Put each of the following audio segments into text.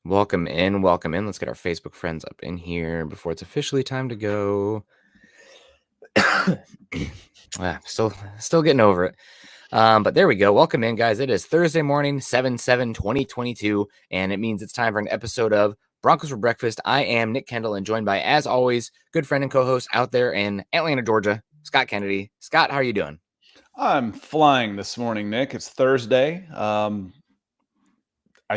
Welcome in, welcome in. Let's get our Facebook friends up in here before it's officially time to go. Still getting over it. But there we go. Welcome in, guys. It is Thursday morning, 7/7/2022, and it means it's time for an episode of Broncos for Breakfast. I am Nik Kendell, and joined by, as always, good friend and co-host out there in Atlanta, Georgia, Scott Kennedy. Scott, how are you doing? I'm flying this morning, Nick. It's Thursday. I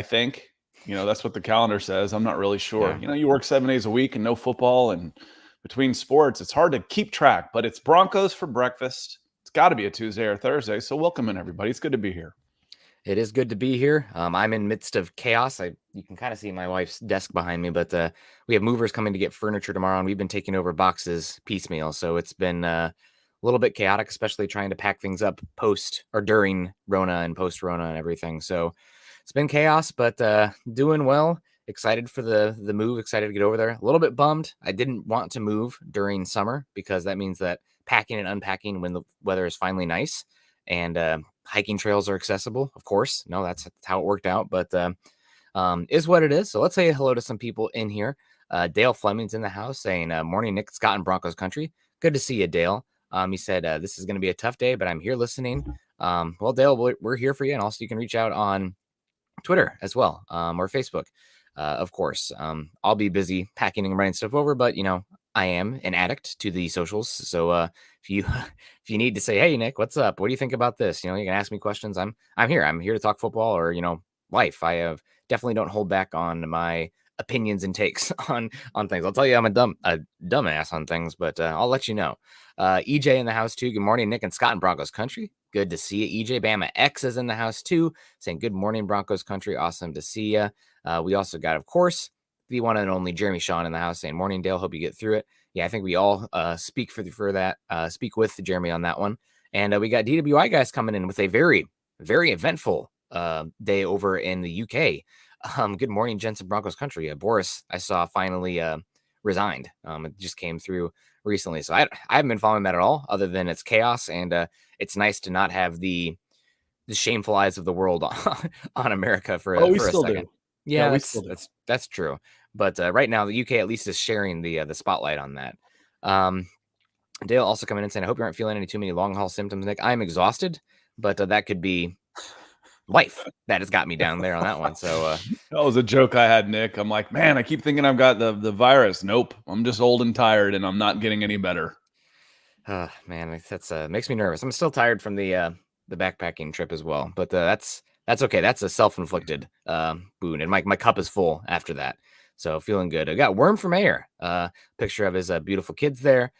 think, that's what the calendar says. I'm not really sure. Yeah. You work 7 days a week and no football, and between sports, it's hard to keep track, but it's Broncos for breakfast. It's got to be a Tuesday or Thursday. So welcome in, everybody. It's good to be here. It is good to be here. I'm in midst of chaos. You can kind of see my wife's desk behind me, but we have movers coming to get furniture tomorrow, and we've been taking over boxes piecemeal. So it's been a little bit chaotic, especially trying to pack things up post or during Rona and post Rona and everything. So it's been chaos, but doing well. Excited for the move. Excited to get over there. A little bit bummed. I didn't want to move during summer because that means that packing and unpacking when the weather is finally nice and hiking trails are accessible, of course. No, that's how it worked out, but is what it is. So let's say hello to some people in here. Dale Fleming's in the house saying, morning, Nick, Scott, and Broncos country. Good to see you, Dale. He said, this is going to be a tough day, but I'm here listening. Well, Dale, we're here for you. And also you can reach out on Twitter as well, or Facebook, of course. I'll be busy packing and writing stuff over, but I am an addict to the socials. So if you if you need to say, hey Nick, what's up? What do you think about this? You can ask me questions. I'm here. I'm here to talk football or life. I definitely don't hold back on my opinions and takes on things. I'll tell you I'm a dumbass on things, but I'll let you know. EJ in the house too. Good morning, Nick and Scott in Broncos country. Good to see you. EJ Bama X is in the house too, saying good morning, Broncos country. Awesome to see you. We also got, of course, the one and only Jeremy Shawn in the house saying morning, Dale. Hope you get through it. Yeah, I think we all speak for that. Speak with Jeremy on that one. And we got DWI guys coming in with a very, very eventful day over in the UK. Good morning, gents of Broncos country. Boris, I saw finally resigned. It just came through recently. So I haven't been following that at all, other than it's chaos. And it's nice to not have the shameful eyes of the world on America for a second. Do. Yeah, we still do. that's true. But right now, the UK at least is sharing the spotlight on that. Dale also coming in saying, I hope you aren't feeling any too many long haul symptoms, Nick. I'm exhausted, but that could be life that has got me down there on that one. So that was a joke I had, Nick. I'm like, man, I keep thinking I've got the virus. Nope. I'm just old and tired, and I'm not getting any better. Man, that's makes me nervous. I'm still tired from the backpacking trip as well, but that's okay. That's a self-inflicted boon, and my cup is full after that. So feeling good. I got Worm from Air. Picture of his beautiful kids there.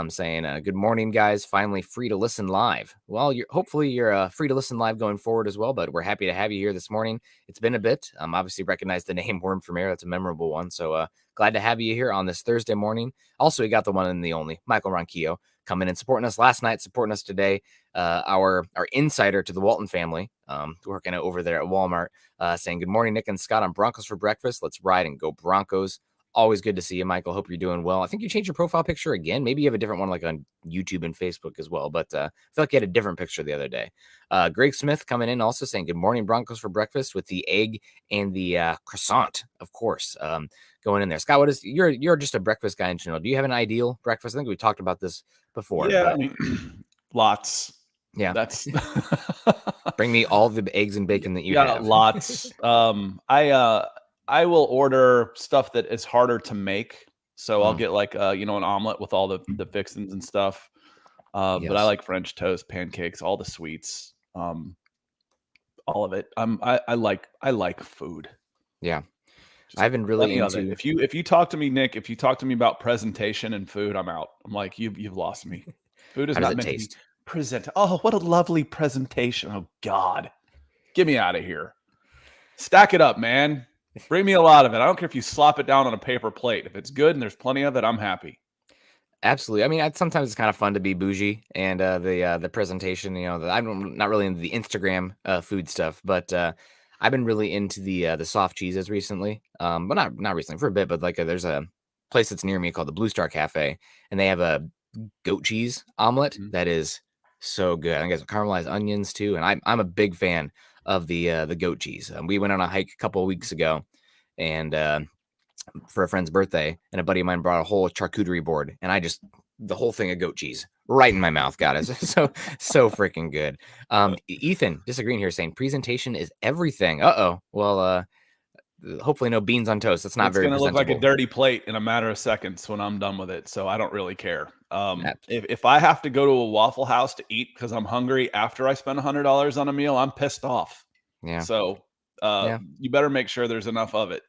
Saying good morning, guys. Finally free to listen live. Well, hopefully you're free to listen live going forward as well. But we're happy to have you here this morning. It's been a bit. Obviously recognize the name Worm from Air. That's a memorable one. So glad to have you here on this Thursday morning. Also, we got the one and the only Michael Ronquillo coming in, supporting us last night, supporting us today. Our insider to the Walton family, working over there at Walmart, saying good morning, Nick and Scott on Broncos for breakfast. Let's ride and go Broncos. Always good to see you, Michael. Hope you're doing well. I think you changed your profile picture again. Maybe you have a different one like on YouTube and Facebook as well, but I feel like you had a different picture the other day. Greg Smith coming in also saying good morning, Broncos for breakfast with the egg and the croissant, of course, going in there. Scott, what is you're just a breakfast guy in general. Do you have an ideal breakfast? I think we talked about this before. Yeah, but... I mean, lots. Yeah, that's bring me all the eggs and bacon that you have. Lots. I will order stuff that is harder to make. So I'll get like an omelet with all the fixings and stuff. But I like French toast, pancakes, all the sweets, all of it. I like food. Yeah. I've been really into it. If you talk to me, Nick, if you talk to me about presentation and food, I'm out. I'm like, you've lost me. Food is not meant to be present. Oh, what a lovely presentation. Oh God. Get me out of here. Stack it up, man. Bring me a lot of it. I don't care if you slop it down on a paper plate. If it's good and there's plenty of it, I'm happy. Absolutely. I mean, sometimes it's kind of fun to be bougie and the presentation. I'm not really into the Instagram food stuff, but I've been really into the soft cheeses recently. But not recently, for a bit. But there's a place that's near me called the Blue Star Cafe, and they have a goat cheese omelet that is so good. I think it's caramelized onions too, and I'm a big fan of the goat cheese. We went on a hike a couple of weeks ago, and for a friend's birthday, and a buddy of mine brought a whole charcuterie board, and the whole thing of goat cheese right in my mouth. Got it. So freaking good. Ethan disagreeing here, saying presentation is everything. Well, hopefully no beans on toast. That's not very presentable. It's going to look like a dirty plate in a matter of seconds when I'm done with it, so I don't really care. If I have to go to a Waffle House to eat because I'm hungry after I spend $100 on a meal, I'm pissed off. Yeah. So you better make sure there's enough of it.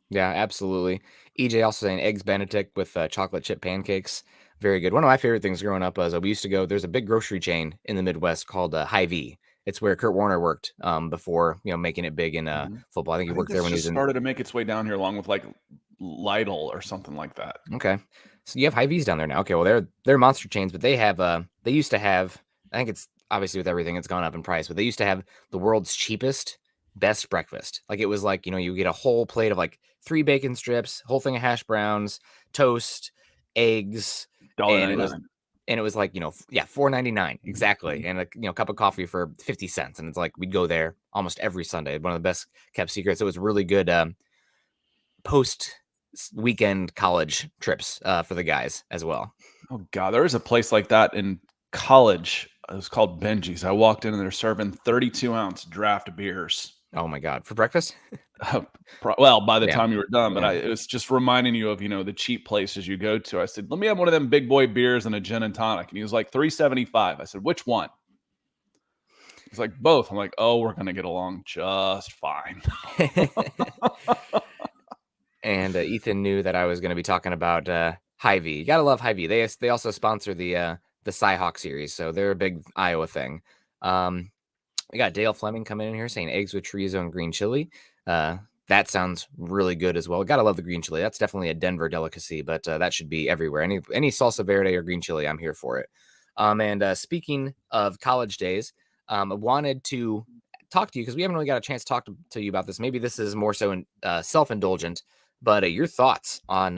Yeah, absolutely. EJ also saying eggs Benedict with chocolate chip pancakes. Very good. One of my favorite things growing up was we used to go, there's a big grocery chain in the Midwest called Hy-Vee. It's where Kurt Warner worked before, making it big in football. I think he worked there when he was started to make its way down here along with like Lidl or something like that. Okay. So you have Hy-Vees down there now. Okay, well they're monster chains, but they have they used to have, I think it's obviously with everything it's gone up in price, but they used to have the world's cheapest best breakfast. Like it was like, you get a whole plate of like 3 bacon strips, whole thing of hash browns, toast, eggs, and it was like, $4.99 exactly, and a cup of coffee for 50 cents, and it's like we'd go there almost every Sunday. One of the best kept secrets. It was really good post weekend college trips for the guys as well. Oh God, there was a place like that in college. It was called Benji's. I walked in and they're serving 32-ounce draft beers. Oh my God, for breakfast? Well, by the time you were done, but it was just reminding you of, the cheap places you go to. I said, let me have one of them big boy beers and a gin and tonic. And he was like, $3.75. I said, which one? He's like, both. I'm like, oh, we're going to get along just fine. And Ethan knew that I was going to be talking about Hy-Vee. You got to love Hy-Vee. They also sponsor the Cyhawk series, so they're a big Iowa thing. We got Dale Fleming coming in here saying eggs with chorizo and green chili. That sounds really good as well. Gotta love the green chili. That's definitely a Denver delicacy, but that should be everywhere. Any salsa verde or green chili, I'm here for it. And speaking of college days, I wanted to talk to you because we haven't really got a chance to talk to you about this. Maybe this is more so self-indulgent, but your thoughts on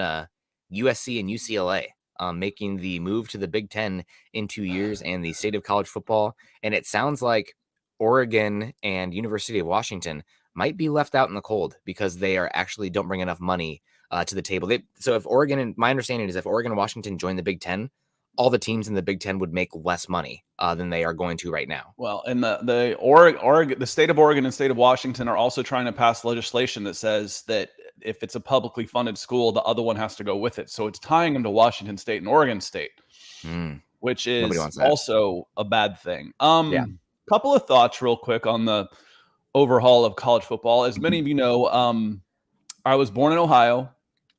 USC and UCLA making the move to the Big Ten in 2 years and the state of college football. And it sounds like Oregon and University of Washington might be left out in the cold because they actually don't bring enough money to the table. So if Oregon, and my understanding is if Oregon and Washington join the Big Ten, all the teams in the Big Ten would make less money than they are going to right now. Well, and the Oregon, the state of Oregon and state of Washington are also trying to pass legislation that says that if it's a publicly funded school, the other one has to go with it. So it's tying them to Washington State and Oregon State, which is also a bad thing. Couple of thoughts real quick on the overhaul of college football. As many of you know, I was born in Ohio.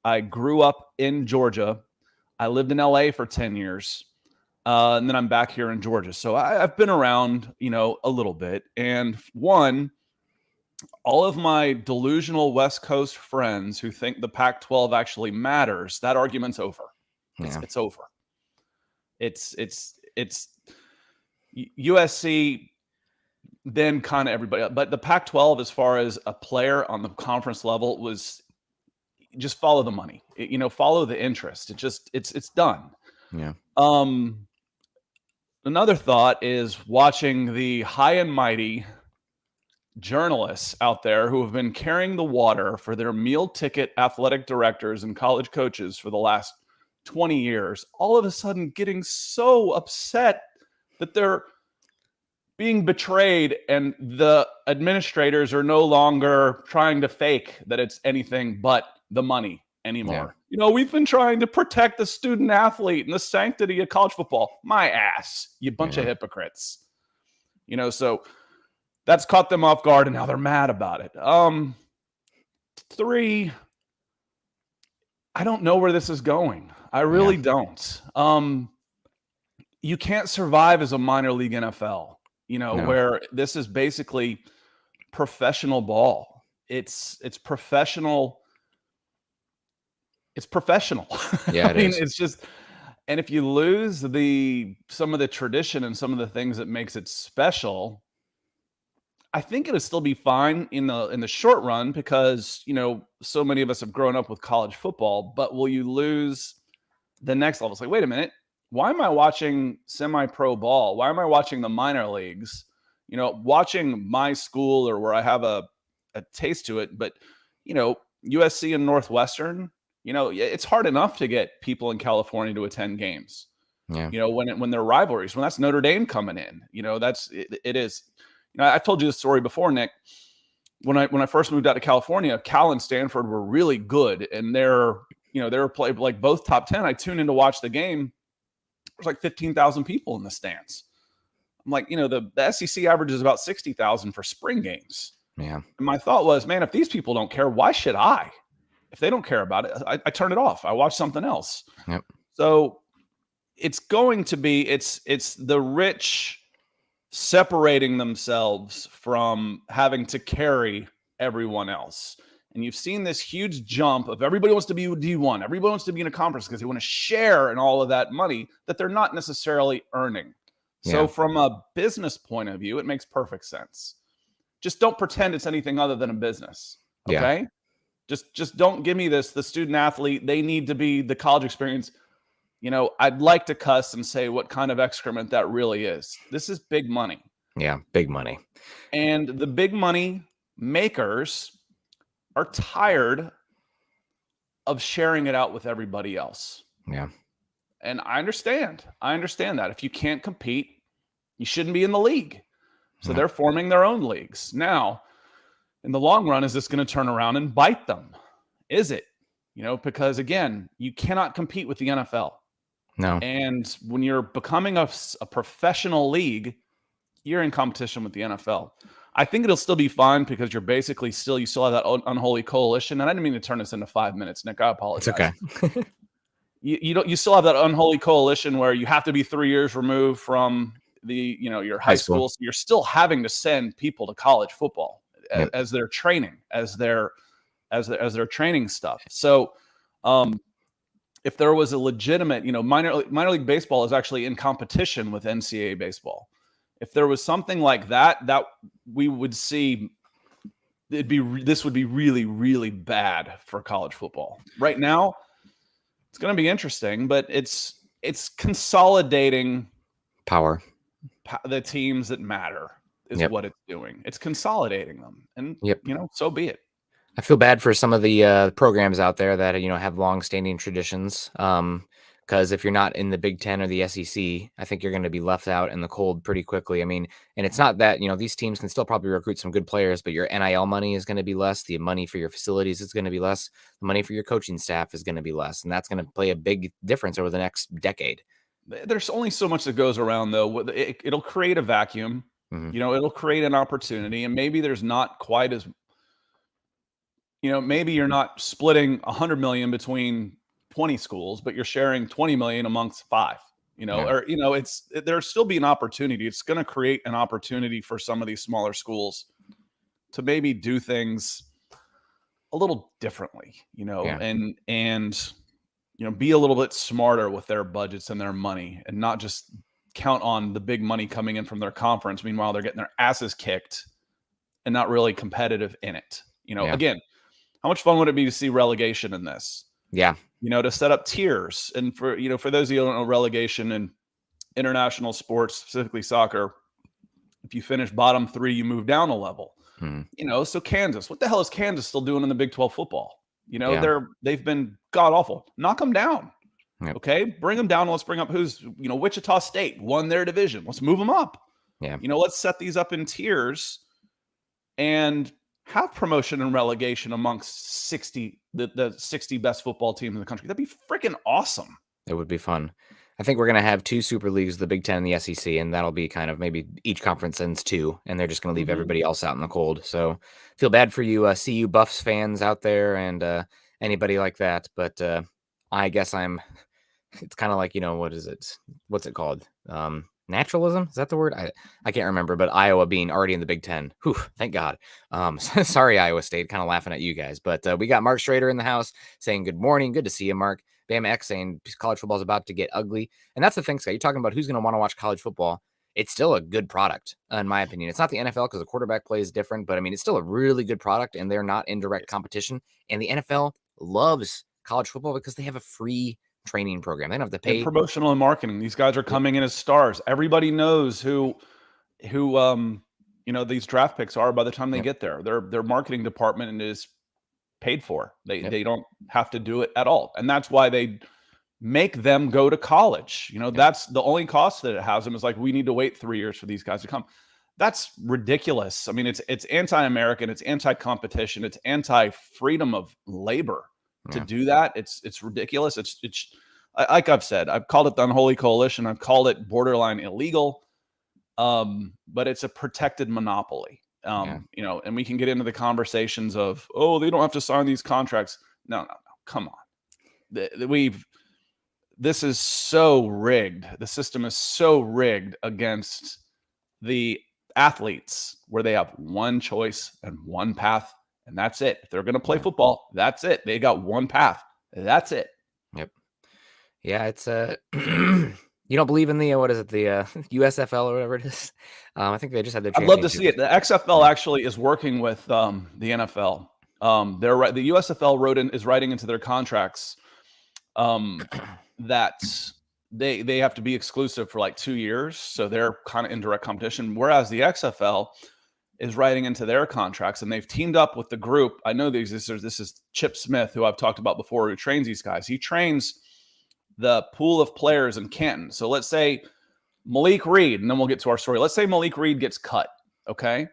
I grew up in Georgia. I lived in LA for 10 years. And then I'm back here in Georgia. So I've been around, a little bit. And all of my delusional West Coast friends who think the Pac-12 actually matters, that argument's over. It's over. It's USC, then kind of everybody. But the Pac-12, as far as a player on the conference level, was just follow the money. Follow the interest. It's done. Yeah. Another thought is watching the high and mighty journalists out there who have been carrying the water for their meal ticket athletic directors and college coaches for the last 20 years, all of a sudden getting so upset that they're being betrayed and the administrators are no longer trying to fake that it's anything but the money anymore. Yeah. We've been trying to protect the student athlete and the sanctity of college football. My ass, you bunch of hypocrites. So that's caught them off guard and now they're mad about it. 3, I don't know where this is going. I really don't. You can't survive as a minor league NFL, where this is basically professional ball. It's professional. It's professional. Yeah, I mean, it's just, and if you lose some of the tradition and some of the things that makes it special, I think it'll still be fine in the short run because, so many of us have grown up with college football, but will you lose the next level? It's like, wait a minute, why am I watching semi-pro ball? Why am I watching the minor leagues? Watching my school or where I have a taste to it, but, USC and Northwestern, it's hard enough to get people in California to attend games. Yeah. When they're rivalries, when that's Notre Dame coming in, it is. I've told you this story before, Nick. When I first moved out to California, Cal and Stanford were really good, and they were played like both top 10. I tuned in to watch the game. There's like 15,000 people in the stands. I'm like, the SEC averages about 60,000 for spring games. Yeah. And my thought was, man, if these people don't care, why should I? If they don't care about it, I turn it off. I watch something else. Yep. So it's going to be, it's the rich separating themselves from having to carry everyone else. And you've seen this huge jump of everybody wants to be D1. Everybody wants to be in a conference because they want to share in all of that money that they're not necessarily earning. So from a business point of view, it makes perfect sense. Just don't pretend it's anything other than a business. Okay. Yeah. Just don't give me the student athlete. They need to be the college experience. I'd like to cuss and say what kind of excrement that really is. This is big money. Yeah. Big money. And the big money makers are tired of sharing it out with everybody else. Yeah. And I understand that if you can't compete, you shouldn't be in the league. So they're forming their own leagues. Now, in the long run, is this going to turn around and bite them? Is it? Because again, you cannot compete with the NFL. No. And when you're becoming a professional league, you're in competition with the NFL. I think it'll still be fine because you're basically you still have that unholy coalition. And I didn't mean to turn this into 5 minutes, Nick. I apologize. It's okay. You still have that unholy coalition where you have to be 3 years removed from your high school. So you're still having to send people to college football as their training, as their training stuff. So if there was a legitimate, minor league baseball is actually in competition with NCAA baseball. If there was something like that we would see, this would be really, really bad for college football. Right now, it's going to be interesting, but it's consolidating power. The teams that matter is what it's doing. It's consolidating them, and so be it. I feel bad for some of the programs out there that have long-standing traditions. Because if you're not in the Big Ten or the SEC, I think you're going to be left out in the cold pretty quickly. I mean, and it's not that these teams can still probably recruit some good players, but your NIL money is going to be less. The money for your facilities is going to be less. The money for your coaching staff is going to be less, and that's going to play a big difference over the next decade. There's only so much that goes around, though. It'll create a vacuum. Mm-hmm. It'll create an opportunity, and maybe there's not quite as, maybe you're not splitting $100 million between 20 schools, but you're sharing 20 million amongst 5. Or there'll still be an opportunity. It's going to create an opportunity for some of these smaller schools to maybe do things a little differently, and be a little bit smarter with their budgets and their money, and not just count on the big money coming in from their conference. Meanwhile, they're getting their asses kicked and not really competitive in it. Again, how much fun would it be to see relegation in this? Yeah. To set up tiers. And for those of you who don't know, relegation in international sports, specifically soccer, if you finish bottom 3, you move down a level. So Kansas, what the hell is Kansas still doing in the Big 12 football? They've been god awful. Knock them down. Yep. Okay. Bring them down. Let's bring up Wichita State won their division. Let's move them up. Yeah. Let's set these up in tiers and have promotion and relegation amongst the 60 best football teams in the country. That'd be freaking awesome. It would be fun. I think we're going to have 2 super leagues, the Big Ten and the SEC, and that'll be kind of maybe each conference sends 2, and they're just going to leave everybody else out in the cold. So feel bad for you CU Buffs fans out there and anybody like that. But I guess it's kind of like, what is it? What's it called? Naturalism? Is that the word? I can't remember, but Iowa being already in the Big Ten. Whew, thank God. Sorry, Iowa State, kind of laughing at you guys. But we got Mark Schrader in the house saying good morning. Good to see you, Mark. Bam X saying college football is about to get ugly. And that's the thing, Scott. You're talking about who's going to want to watch college football. It's still a good product, in my opinion. It's not the NFL because the quarterback play is different, but I mean, it's still a really good product, and they're not in direct competition. And the NFL loves college football because they have a free training program. They don't have to pay. And promotional and marketing. These guys are coming in as stars. Everybody knows who these draft picks are by the time they get there. Their marketing department is paid for. They don't have to do it at all. And that's why they make them go to college. That's the only cost that it has them, is like, we need to wait 3 years for these guys to come. That's ridiculous. I mean, it's anti-American, it's anti-competition, it's anti-freedom of labor to do that. It's ridiculous. It's like I've said, I've called it the unholy coalition. I've called it borderline illegal. But it's a protected monopoly. And we can get into the conversations of, oh, they don't have to sign these contracts. No, come on. This is so rigged. The system is so rigged against the athletes, where they have one choice and one path, and that's it. If they're going to play football, that's it. They got one path. That's it. Yep. Yeah, it's you don't believe in the what is it, the USFL or whatever it is? I think they just had their. I'd love to see it. The XFL actually is working with the NFL. The USFL is writing into their contracts that they have to be exclusive for like 2 years, so they're kind of in direct competition. Whereas the XFL is writing into their contracts, and they've teamed up with the group. I know this is Chip Smith, who I've talked about before, who trains these guys. He trains the pool of players in Canton. So let's say Malik Reed, and then we'll get to our story. Let's say Malik Reed gets cut, okay?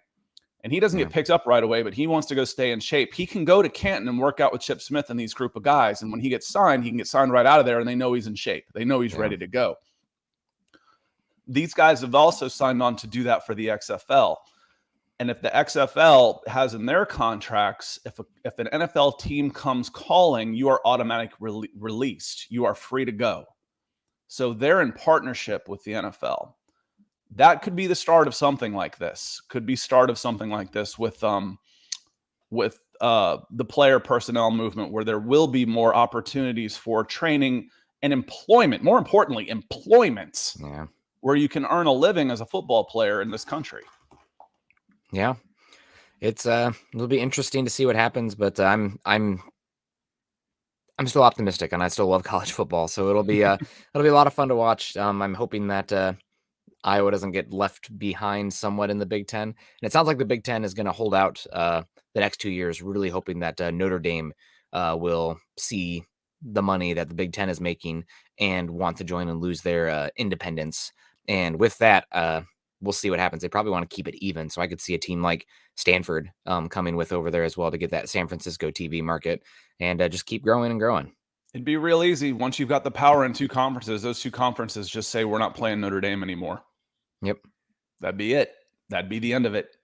And he doesn't get picked up right away, but he wants to go stay in shape. He can go to Canton and work out with Chip Smith and these group of guys. And when he gets signed, he can get signed right out of there, and they know he's in shape. They know he's ready to go. These guys have also signed on to do that for the XFL. And if the XFL has in their contracts, if an NFL team comes calling, you are automatically released. You are free to go. So they're in partnership with the NFL. That could be the start of something like this. With the player personnel movement, where there will be more opportunities for training and employment. More importantly, employment, where you can earn a living as a football player in this country. Yeah, it'll be interesting to see what happens, but I'm still optimistic, and I still love college football, so it'll be a lot of fun to watch. I'm hoping that Iowa doesn't get left behind somewhat in the Big Ten. And it sounds like the Big Ten is going to hold out the next 2 years, really hoping that Notre Dame will see the money that the Big Ten is making and want to join and lose their independence. And with that, we'll see what happens. They probably want to keep it even. So I could see a team like Stanford coming with over there as well to get that San Francisco TV market and just keep growing and growing. It'd be real easy once you've got the power in two conferences. Those two conferences just say, we're not playing Notre Dame anymore. Yep. That'd be it. That'd be the end of it.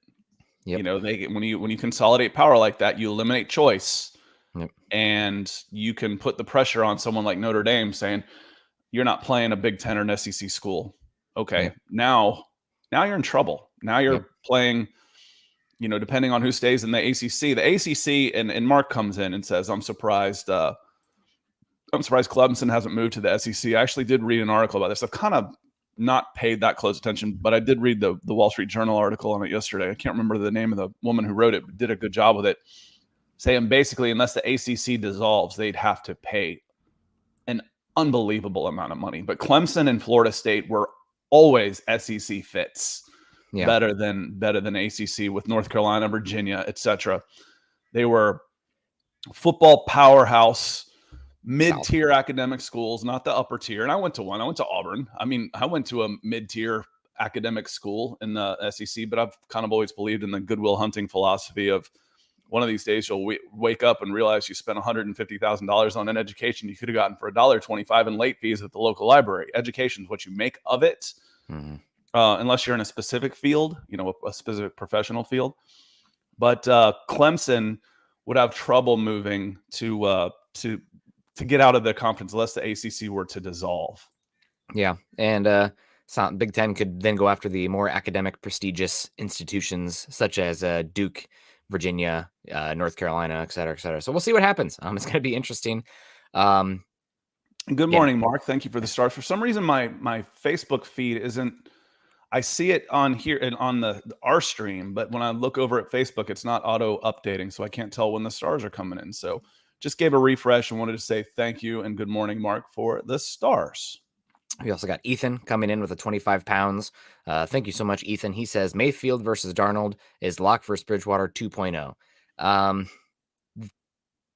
Yep. When you consolidate power like that, you eliminate choice. Yep. And you can put the pressure on someone like Notre Dame saying, you're not playing a Big Ten or an SEC school. Okay. Yep. Now you're in trouble. Now you're playing, depending on who stays in the ACC. The ACC, and Mark comes in and says, I'm surprised Clemson hasn't moved to the SEC. I actually did read an article about this. I've kind of not paid that close attention, but I did read the Wall Street Journal article on it yesterday. I can't remember the name of the woman who wrote it, but did a good job with it, saying basically, unless the ACC dissolves, they'd have to pay an unbelievable amount of money. But Clemson and Florida State were always SEC fits, better than ACC, with North Carolina, Virginia, etc. They were football powerhouse, mid-tier academic schools, not the upper tier. And I went to one. I went to Auburn. I mean, I went to a mid-tier academic school in the SEC, but I've kind of always believed in the Goodwill Hunting philosophy of, one of these days you'll wake up and realize you spent $150,000 on an education you could have gotten for $1.25 in late fees at the local library. Education is what you make of it, unless you're in a specific field, a specific professional field. But Clemson would have trouble moving to get out of the conference unless the ACC were to dissolve. Yeah, and Big Ten could then go after the more academic, prestigious institutions such as Duke, Virginia, North Carolina, et cetera, et cetera. So we'll see what happens. It's going to be interesting. Good morning, Mark. Thank you for the stars. For some reason, my Facebook feed isn't. I see it on here and on our stream, but when I look over at Facebook, it's not auto updating, so I can't tell when the stars are coming in. So just gave a refresh and wanted to say thank you and good morning, Mark, for the stars. We also got Ethan coming in with a 25 pounds. Thank you so much, Ethan. He says Mayfield versus Darnold is lock versus Bridgewater 2.0.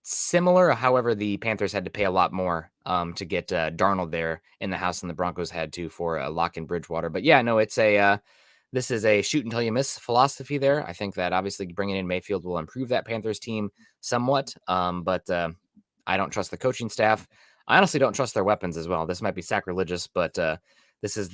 similar. However, the Panthers had to pay a lot more to get Darnold there in the house than the Broncos had to for a lock in Bridgewater. But yeah, no, this is a shoot until you miss philosophy there. I think that obviously bringing in Mayfield will improve that Panthers team somewhat. But I don't trust the coaching staff. I honestly don't trust their weapons as well. This might be sacrilegious, but this is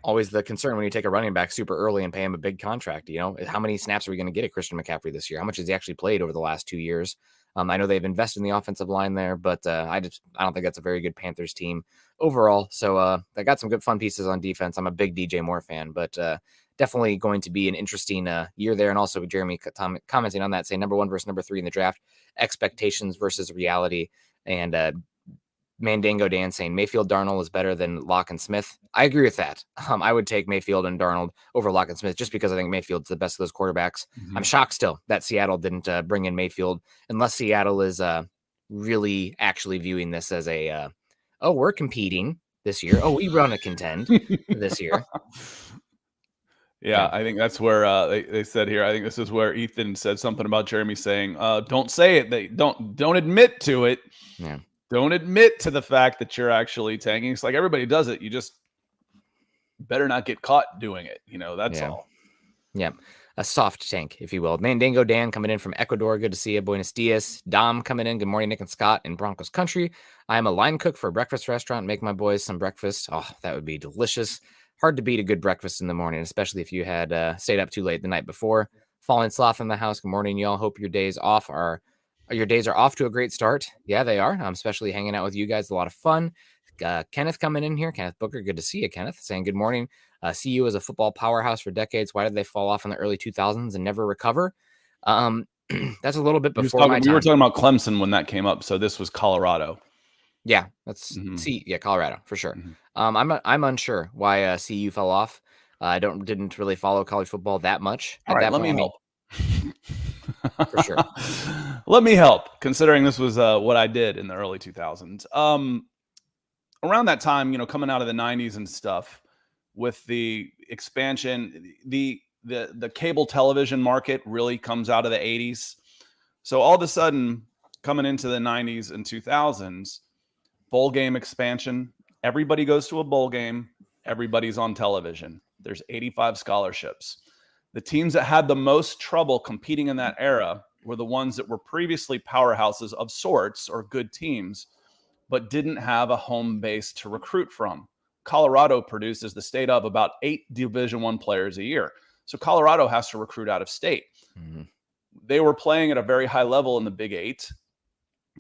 always the concern when you take a running back super early and pay him a big contract. How many snaps are we going to get at Christian McCaffrey this year? How much has he actually played over the last 2 years? I know they've invested in the offensive line there, but I don't think that's a very good Panthers team overall. So they got some good fun pieces on defense. I'm a big DJ Moore fan, but definitely going to be an interesting year there. And also Jeremy commenting on that, saying number 1 versus number 3 in the draft, expectations versus reality. And Mandango Dan saying Mayfield Darnold is better than Locke and Smith. I agree with that. I would take Mayfield and Darnold over Locke and Smith just because I think Mayfield's the best of those quarterbacks. Mm-hmm. I'm shocked still that Seattle didn't bring in Mayfield, unless Seattle is really actually viewing this as we're competing this year. Oh, we run a contend this year. Yeah, I think that's where they said here. I think this is where Ethan said something about Jeremy saying, "Don't say it. They don't admit to it." Yeah. Don't admit to the fact that you're actually tanking. It's like everybody does it. You just better not get caught doing it. That's all. Yeah. A soft tank, if you will. Mandango Dan coming in from Ecuador. Good to see you. Buenos dias. Dom coming in. Good morning, Nick and Scott in Broncos country. I am a line cook for a breakfast restaurant. Make my boys some breakfast. Oh, that would be delicious. Hard to beat a good breakfast in the morning, especially if you had stayed up too late the night before. Falling sloth in the house. Good morning, y'all. Hope your days are off to a great start. Yeah, they are. I'm especially hanging out with you guys. A lot of fun. Kenneth coming in here. Kenneth Booker. Good to see you, Kenneth. Saying good morning. CU as a football powerhouse for decades. Why did they fall off in the early 2000s and never recover? That's a little bit before my time. We were talking about Clemson when that came up. So this was Colorado. Yeah, that's Colorado for sure. Mm-hmm. I'm unsure why CU fell off. I didn't really follow college football that much. All right, let me help. For sure. Let me help, considering this was what I did in the early 2000s. Around that time, coming out of the 90s and stuff, with the expansion, the cable television market really comes out of the 80s. So all of a sudden, coming into the 90s and 2000s, bowl game expansion, everybody goes to a bowl game, everybody's on television. There's 85 scholarships. The teams that had the most trouble competing in that era were the ones that were previously powerhouses of sorts or good teams, but didn't have a home base to recruit from. Colorado produces the state of about 8 Division I players a year. So Colorado has to recruit out of state. Mm-hmm. They were playing at a very high level in the Big 8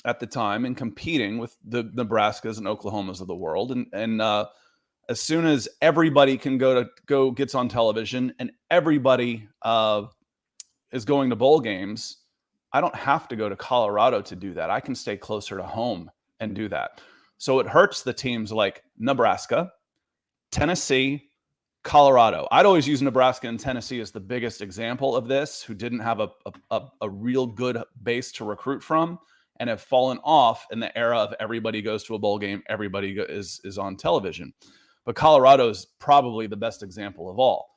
at the time and competing with the Nebraskas and Oklahomas of the world. And as soon as everybody can go gets on television and everybody is going to bowl games, I don't have to go to Colorado to do that. I can stay closer to home and do that. So it hurts the teams like Nebraska, Tennessee, Colorado. I'd always use Nebraska and Tennessee as the biggest example of this, who didn't have a real good base to recruit from and have fallen off in the era of everybody goes to a bowl game, everybody is on television. But Colorado is probably the best example of all.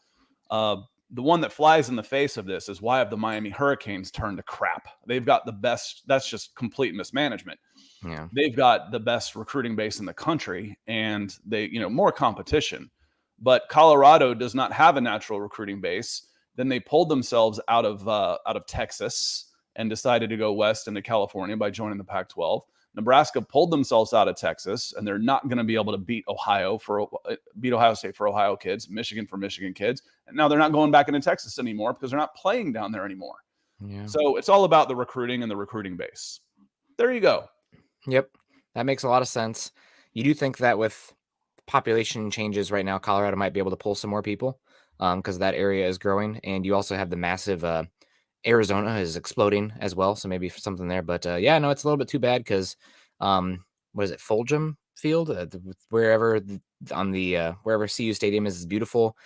The one that flies in the face of this is why have the Miami Hurricanes turned to crap? They've got the best. That's just complete mismanagement. Yeah. They've got the best recruiting base in the country and they, more competition. But Colorado does not have a natural recruiting base. Then they pulled themselves out of Texas and decided to go west into California by joining the Pac-12. Nebraska pulled themselves out of Texas, and they're not going to be able to beat Ohio State for Ohio kids, Michigan for Michigan kids. And now they're not going back into Texas anymore because they're not playing down there anymore. Yeah. So it's all about the recruiting and the recruiting base. There you go. Yep. That makes a lot of sense. You do think that with population changes right now, Colorado might be able to pull some more people because that area is growing. And you also have the massive Arizona is exploding as well, so maybe something there. But it's a little bit too bad because what is it, Fulgham Field? Wherever CU Stadium is beautiful,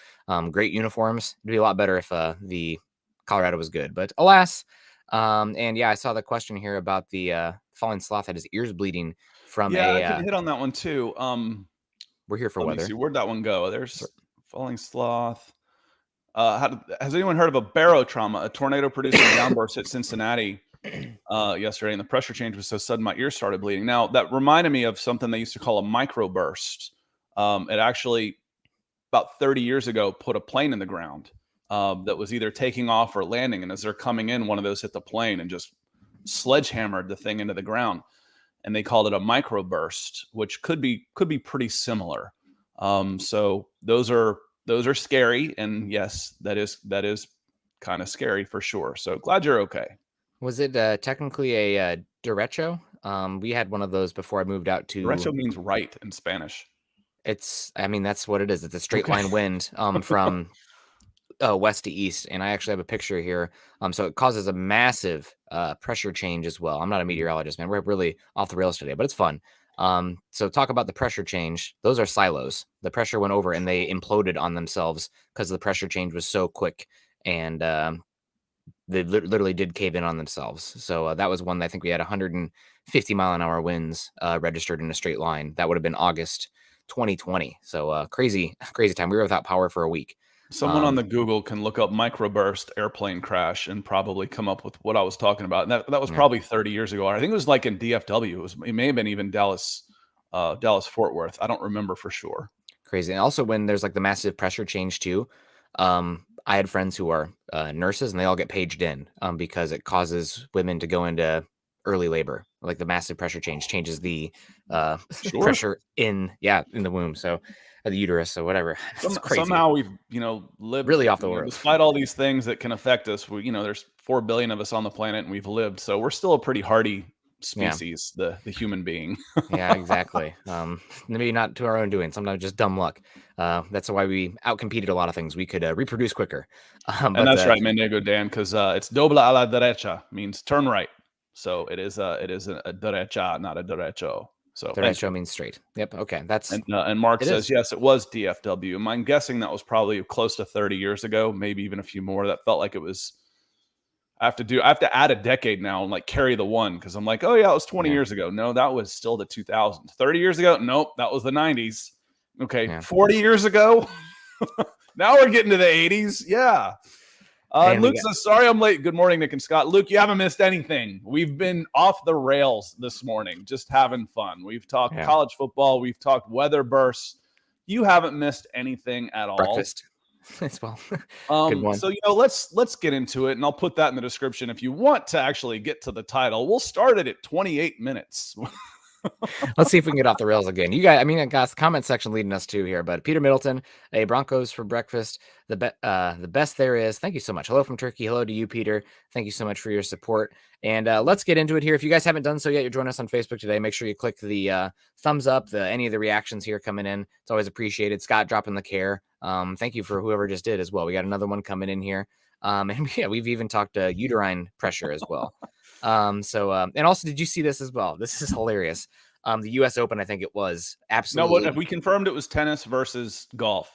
great uniforms. It'd be a lot better if the Colorado was good, but alas. I saw the question here about the falling sloth had his ears bleeding from I can hit on that one too. We're here for weather. See, where'd that one go? There's falling sloth. Has anyone heard of a barotrauma? A tornado producing downburst at Cincinnati yesterday, and the pressure change was so sudden my ear started bleeding. Now, that reminded me of something they used to call a microburst. It actually, about 30 years ago, put a plane in the ground that was either taking off or landing. And as they're coming in, one of those hit the plane and just sledgehammered the thing into the ground. And they called it a microburst, which could be pretty similar. So those are scary. And yes, that is kind of scary for sure. So glad you're okay. Was it technically a derecho? We had one of those before I moved out to. Derecho means right in Spanish. I mean, that's what it is. It's a straight line wind from west to east, and I actually have a picture here. So it causes a massive pressure change as well. I'm not a meteorologist, man. We're really off the rails today, but it's fun. So talk about the pressure change. Those are silos. The pressure went over and they imploded on themselves because the pressure change was so quick, and they literally did cave in on themselves. So that was one that I think we had 150 mile an hour winds registered in a straight line. That would have been August 2020. So crazy time. We were without power for a week. Someone on the Google can look up microburst airplane crash and probably come up with what I was talking about. And that was probably 30 years ago. I think it was like in DFW. It may have been even Dallas Fort Worth. I don't remember for sure. Crazy. And also when there's like the massive pressure change too, I had friends who are nurses and they all get paged in because it causes women to go into early labor. Like the massive pressure change changes the pressure in the womb. So the uterus or whatever. It's crazy. Somehow we've, lived really off the world. Despite all these things that can affect us, there's 4 billion of us on the planet and we've lived. So we're still a pretty hardy species, the human being. Yeah, exactly. Maybe not to our own doing, sometimes just dumb luck. That's why we outcompeted a lot of things. We could reproduce quicker. And that's right, Mendigo Dan, because it's dobla a la derecha, means turn right. So it is a derecha, not a derecho. So derecho means straight. Yep. Okay. That's and Mark says yes, it was DFW. I'm guessing that was probably close to 30 years ago, maybe even a few more. That felt like it was. I have to add a decade now and like carry the one because I'm like, oh yeah, it was 20 years ago. No, that was still the 2000s. 30 years ago, nope, that was the 90s. Okay, 40 years ago. Now we're getting to the 80s. Yeah. Luke says, sorry I'm late. Good morning, Nick and Scott. Luke, you haven't missed anything. We've been off the rails this morning, just having fun. We've talked college football. We've talked weather bursts. You haven't missed anything at all. Breakfast as well. Good one. So, let's get into it, and I'll put that in the description. If you want to actually get to the title, we'll start it at 28 minutes. Let's see if we can get off the rails again. You guys, I got the comment section leading us to here, but Peter Middleton, a Broncos for breakfast. The best there is. Thank you so much. Hello from Turkey. Hello to you, Peter. Thank you so much for your support. And let's get into it here. If you guys haven't done so yet, you're joining us on Facebook today. Make sure you click the thumbs up, any of the reactions here coming in. It's always appreciated. Scott dropping the care. Thank you for whoever just did as well. We got another one coming in here. And yeah, we've even talked uterine pressure as well. And also, did you see this as well? This is hilarious. The U.S. Open, I think it was absolutely. No, what we confirmed it was tennis versus golf.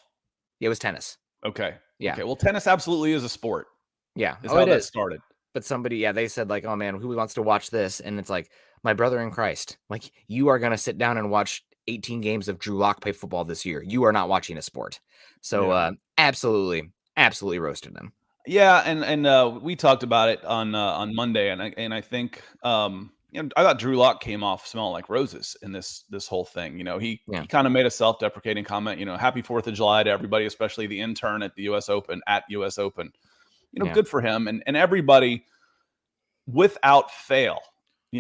It was tennis. Okay. Yeah. Okay. Well, tennis absolutely is a sport. Yeah. Is how that started. But somebody, they said like, oh man, who wants to watch this? And it's like, my brother in Christ, like you are going to sit down and watch 18 games of Drew Lock play football this year. You are not watching a sport. So absolutely roasted him. Yeah. And we talked about it on Monday. And I think, I thought Drew Lock came off smelling like roses in this whole thing. He kind of made a self-deprecating comment, happy 4th of July to everybody, especially the intern at the US Open Good for him. And everybody without fail,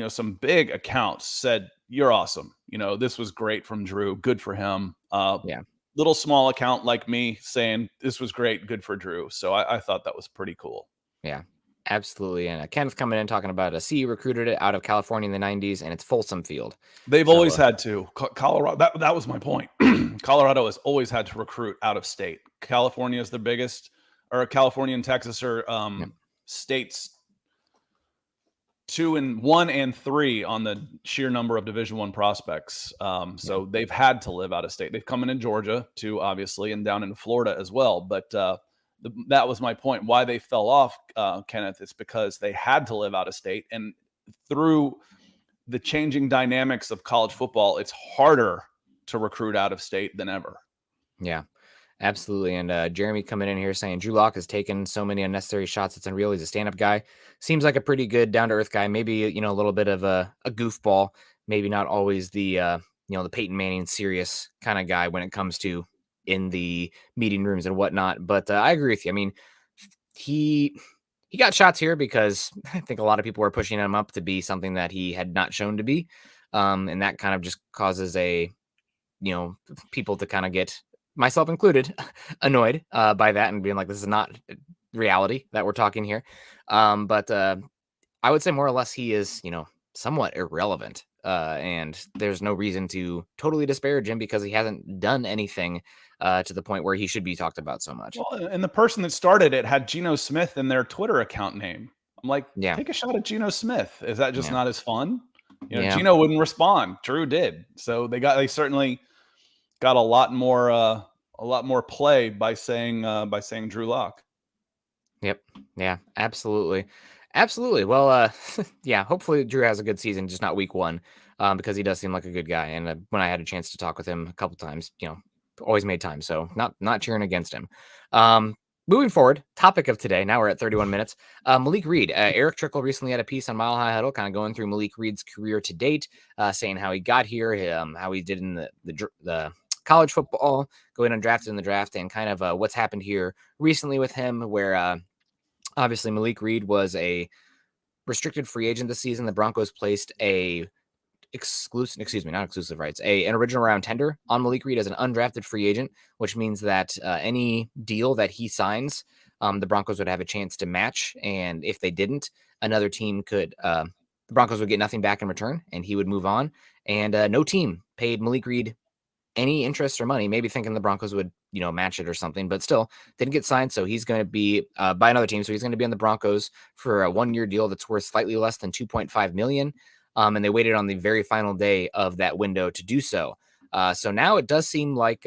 some big accounts said, you're awesome. This was great from Drew. Good for him. Little small account like me saying this was great. Good for Drew. So I thought that was pretty cool. Yeah. Absolutely. And Kenneth coming in talking about a CU recruited it out of California in the 90s, and it's Folsom Field. They've always had to. Colorado, that was my point. Colorado has always had to recruit out of state. California is the biggest, or California and Texas are states 2 and 1 and 3 on the sheer number of Division I prospects. So they've had to live out of state. They've come in Georgia too, obviously, and down into Florida as well. But that was my point. Why they fell off, Kenneth, it's because they had to live out of state. And through the changing dynamics of college football, it's harder to recruit out of state than ever. Yeah, Absolutely. And Jeremy coming in here saying Drew Lock has taken so many unnecessary shots. It's unreal. He's a stand-up guy. Seems like a pretty good down-to-earth guy. Maybe, a little bit of a goofball. Maybe not always the Peyton Manning serious kind of guy when it comes to in the meeting rooms and whatnot. But I agree with you. I mean, he got shots here because I think a lot of people were pushing him up to be something that he had not shown to be. And that kind of just causes people to kind of get, myself included, annoyed by that and being like, this is not reality that we're talking here. But I would say more or less he is, somewhat irrelevant. And there's no reason to totally disparage him because he hasn't done anything to the point where he should be talked about so much. Well, and the person that started it had Geno Smith in their Twitter account name. I'm like, yeah, take a shot at Geno Smith. Is that just not as fun? Yeah. Geno wouldn't respond. Drew did. So they certainly got a lot more play by saying Drew Lock. Yep. Yeah, absolutely. Absolutely. Well, yeah, hopefully Drew has a good season, just not week one, because he does seem like a good guy. And when I had a chance to talk with him a couple times, always made time. So not cheering against him. Moving forward, topic of today. Now we're at 31 minutes. Malik Reed. Erick Trickel recently had a piece on Mile High Huddle, kind of going through Malik Reed's career to date, saying how he got here, how he did in the college football, going undrafted in the draft, and kind of what's happened here recently with him, where obviously Malik Reed was a restricted free agent this season. The Broncos placed an original round tender on Malik Reed as an undrafted free agent, which means that any deal that he signs, the Broncos would have a chance to match. And if they didn't, another team the Broncos would get nothing back in return and he would move on. And no team paid Malik Reed any interest or money, maybe thinking the Broncos would, match it or something, but still didn't get signed. So he's going to be by another team. So he's going to be on the Broncos for a 1-year deal that's worth slightly less than $2.5 million. And they waited on the very final day of that window to do so. So now it does seem like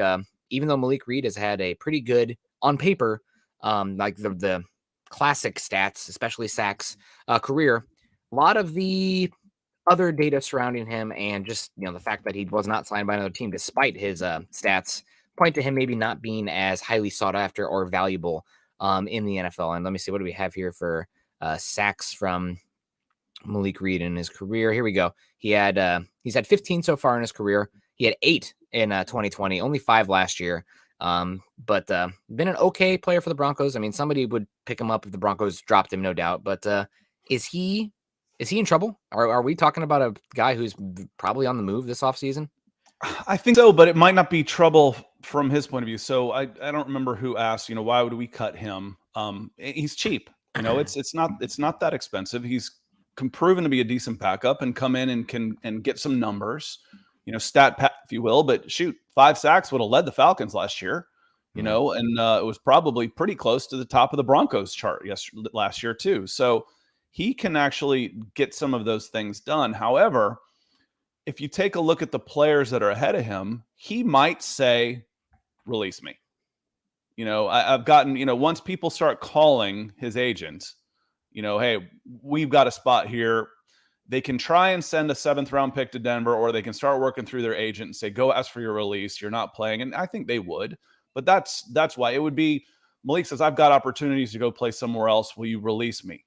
even though Malik Reed has had a pretty good, on paper, like the classic stats, especially sacks career, a lot of the other data surrounding him and just, the fact that he was not signed by another team despite his stats point to him maybe not being as highly sought after or valuable in the NFL. And let me see, what do we have here for sacks from Malik Reed in his career? Here we go. He's had 15 so far in his career. He had 8 in 2020, only 5 last year. But been an okay player for the Broncos. I mean, somebody would pick him up if the Broncos dropped him, no doubt. But is he in trouble? Are we talking about a guy who's probably on the move this offseason? I think so, but it might not be trouble from his point of view. So I don't remember who asked, why would we cut him? He's cheap. It's not that expensive. He's proven to be a decent backup and come in and get some numbers, stat pat, if you will. But shoot, 5 sacks would have led the Falcons last year, and it was probably pretty close to the top of the Broncos chart last year too. So he can actually get some of those things done. However, if you take a look at the players that are ahead of him, he might say, release me. I've gotten, once people start calling his agent, hey, we've got a spot here. They can try and send a 7th round pick to Denver, or they can start working through their agent and say, go ask for your release. You're not playing. And I think they would, but that's why it would be. Malik says, I've got opportunities to go play somewhere else. Will you release me?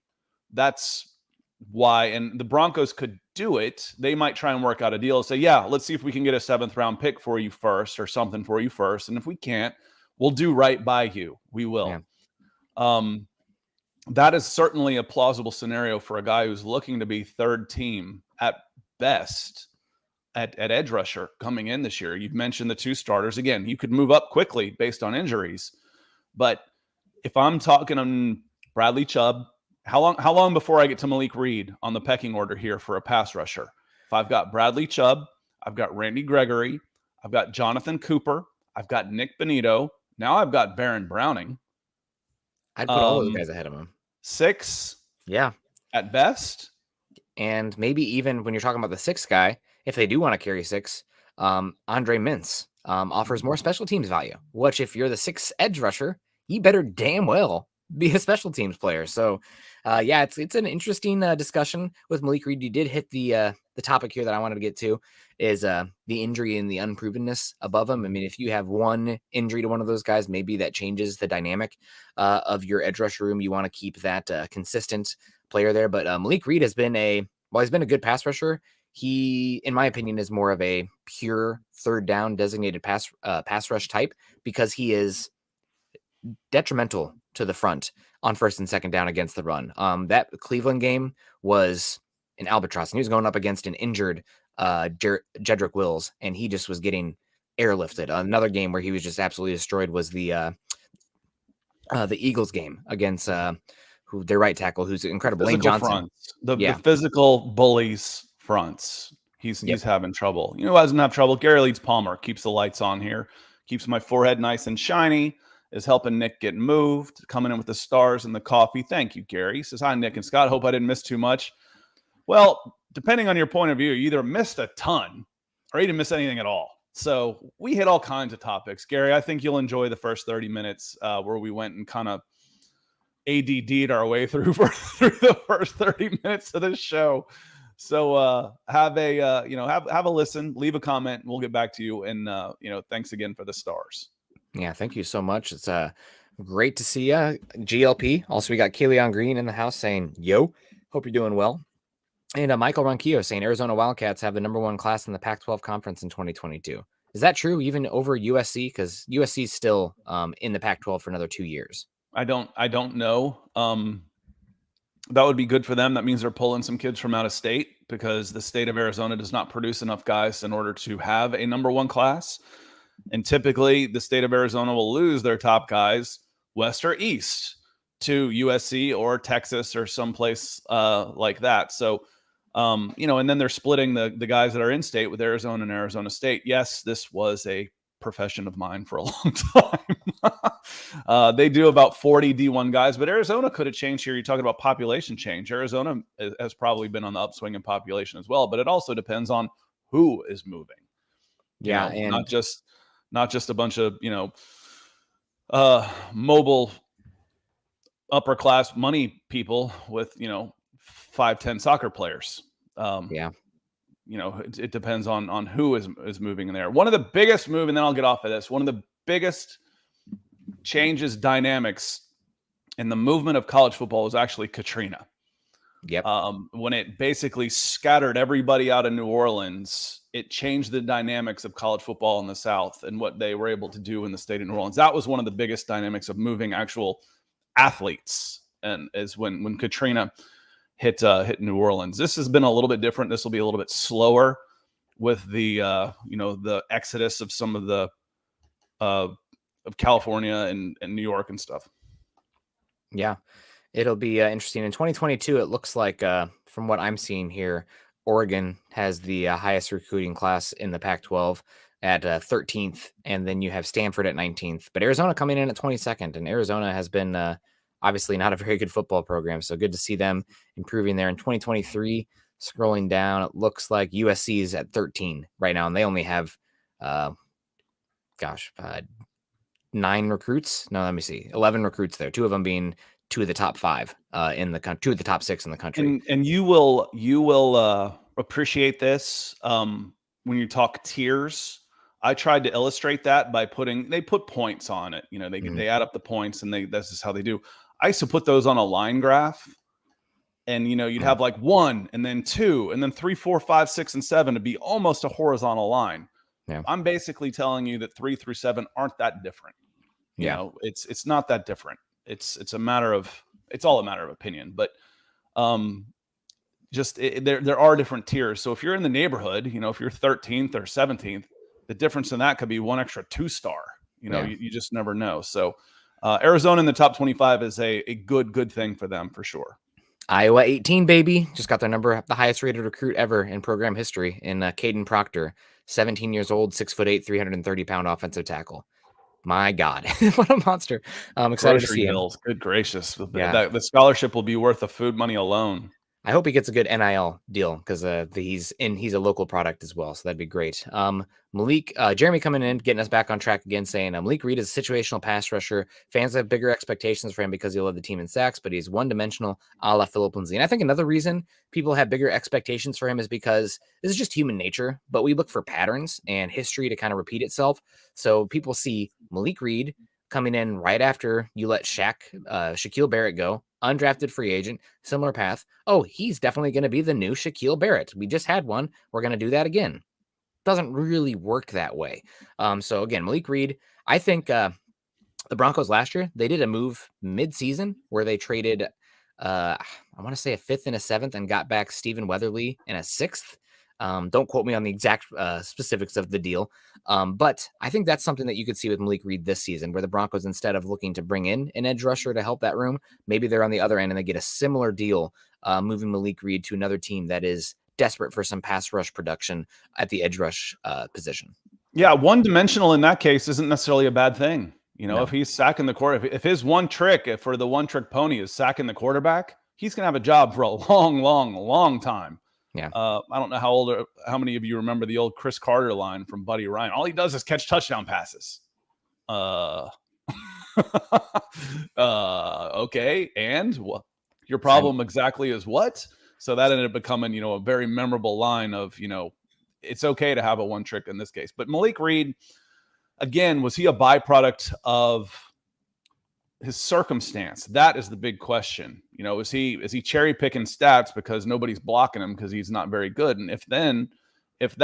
That's why. And the Broncos could do it. They might try and work out a deal and say, yeah, let's see if we can get a 7th round pick for you first or something for you first. And if we can't, we'll do right by you. We will. Yeah. That is certainly a plausible scenario for a guy who's looking to be 3rd team at best at edge rusher coming in this year. You've mentioned the 2 starters. Again, you could move up quickly based on injuries. But if I'm talking on Bradley Chubb, how long before I get to Malik Reed on the pecking order here for a pass rusher? If I've got Bradley Chubb, I've got Randy Gregory, I've got Jonathon Cooper, I've got Nik Bonitto. Now I've got Baron Browning. I'd put all those guys ahead of him. 6, yeah, at best. And maybe even when you're talking about the 6th guy, if they do want to carry 6, Andre Mintz offers more special teams value. Which, if you're the 6th edge rusher, you better damn well be a special teams player. So, yeah, it's an interesting discussion with Malik Reed. You did hit the topic here that I wanted to get to is the injury and the unprovenness above him. I mean, if you have one injury to one of those guys, maybe that changes the dynamic of your edge rusher room. You want to keep that consistent player there. But Malik Reed has been he's been a good pass rusher. He, in my opinion, is more of a pure third down designated pass rush type because he is detrimental to the front on first and second down against the run. That Cleveland game was an albatross, and he was going up against an injured Jedrick Wills, and he just was getting airlifted. Another game where he was just absolutely destroyed was the Eagles game against their right tackle, who's incredible, Lane Johnson. Fronts. The physical bullies fronts. He's having trouble. You know who doesn't have trouble? Gary Leeds Palmer keeps the lights on here, keeps my forehead nice and shiny, is helping Nick get moved, coming in with the stars and the coffee. Thank you, Gary. He says, hi, Nick and Scott. Hope I didn't miss too much. Well, depending on your point of view, you either missed a ton or you didn't miss anything at all. So we hit all kinds of topics. Gary, I think you'll enjoy the first 30 minutes where we went and kind of ADD'd our way through the first 30 minutes of this show. So have a listen, leave a comment, and we'll get back to you. And thanks again for the stars. Yeah, thank you so much. It's great to see you, GLP. Also, we got Kayleon Green in the house saying, "Yo, hope you're doing well." And Michael Ronquillo saying Arizona Wildcats have the #1 class in the Pac-12 conference in 2022. Is that true, even over USC? Because USC is still in the Pac-12 for another 2 years. I don't know. That would be good for them. That means they're pulling some kids from out of state because the state of Arizona does not produce enough guys in order to have a #1 class. And typically the state of Arizona will lose their top guys west or east to USC or Texas or someplace like that. So, and then they're splitting the guys that are in state with Arizona and Arizona State. Yes, this was a profession of mine for a long time. They do about 40 D1 guys, but Arizona could have changed here. You're talking about population change. Arizona has probably been on the upswing in population as well, but it also depends on who is moving. Yeah, and not just a bunch of mobile upper class money people with 5-10 soccer players. It depends on who is moving in there. One of the biggest move, and then I'll get off of this. One of the biggest changes dynamics in the movement of college football was actually Katrina. Yep. When it basically scattered everybody out of New Orleans, it changed the dynamics of college football in the South and what they were able to do in the state of New Orleans. That was one of the biggest dynamics of moving actual athletes, and is when Katrina hit New Orleans. This has been a little bit different. This will be a little bit slower with the the exodus of some of the of California and New York and stuff. Yeah, it'll be interesting. In 2022, it looks like from what I'm seeing here, Oregon has the highest recruiting class in the Pac-12 at 13th, and then you have Stanford at 19th. But Arizona coming in at 22nd, and Arizona has been obviously not a very good football program, so good to see them improving there. In 2023, scrolling down, it looks like USC is at 13 right now, and they only have, 9 recruits. No, let me see, 11 recruits there. 2 of them being 2 of the top 5 in the country, 2 of the top 6 in the country. And you will appreciate this when you talk tiers. I tried to illustrate that by they put points on it. They add up the points, and this is how they do. I used to put those on a line graph, and you'd have like 1 and then 2 and then 3, 4, 5, 6, and 7 to be almost a horizontal line. Yeah. I'm basically telling you that 3 through 7 aren't that different. It's not that different. It's all a matter of opinion, but there are different tiers. So if you're in the neighborhood, if you're 13th or 17th, the difference in that could be 1 extra 2-star. You just never know. So Arizona in the top 25 is a good thing for them for sure. Iowa 18, baby, just got the highest rated recruit ever in program history in Caden Proctor, 17 years old, 6'8", 330-pound offensive tackle. My God, what a monster! I'm excited to see him. Good gracious, the scholarship will be worth the food money alone. I hope he gets a good NIL deal because he's a local product as well, so that'd be great. Malik, Jeremy coming in, getting us back on track again, saying Malik Reed is a situational pass rusher. Fans have bigger expectations for him because he led the team in sacks, but he's one-dimensional, a la Phillip Lindsay. And I think another reason people have bigger expectations for him is because this is just human nature, but we look for patterns and history to kind of repeat itself. So people see Malik Reed coming in right after you let Shaquille Barrett go, undrafted free agent, similar path. Oh, he's definitely going to be the new Shaquille Barrett. We just had one. We're going to do that again. Doesn't really work that way. So again, Malik Reed, I think the Broncos last year, they did a move mid-season where they traded, I want to say a 5th and a 7th and got back Stephen Weatherly and a 6th. Don't quote me on the exact specifics of the deal. But I think that's something that you could see with Malik Reed this season, where the Broncos, instead of looking to bring in an edge rusher to help that room, maybe they're on the other end and they get a similar deal, moving Malik Reed to another team that is desperate for some pass rush production at the edge rush position. Yeah, one-dimensional in that case isn't necessarily a bad thing. No. If he's sacking the quarterback, if his one trick for the one-trick pony is sacking the quarterback, he's going to have a job for a long, long, long time. Yeah. I don't know how many of you remember the old Chris Carter line from Buddy Ryan. All he does is catch touchdown passes. Okay. And what your problem exactly is what? So that ended up becoming, a very memorable line of, it's okay to have a one trick in this case. But Malik Reed, again, was he a byproduct of his circumstance? That is the big question. Is he cherry picking stats because nobody's blocking him because he's not very good? And if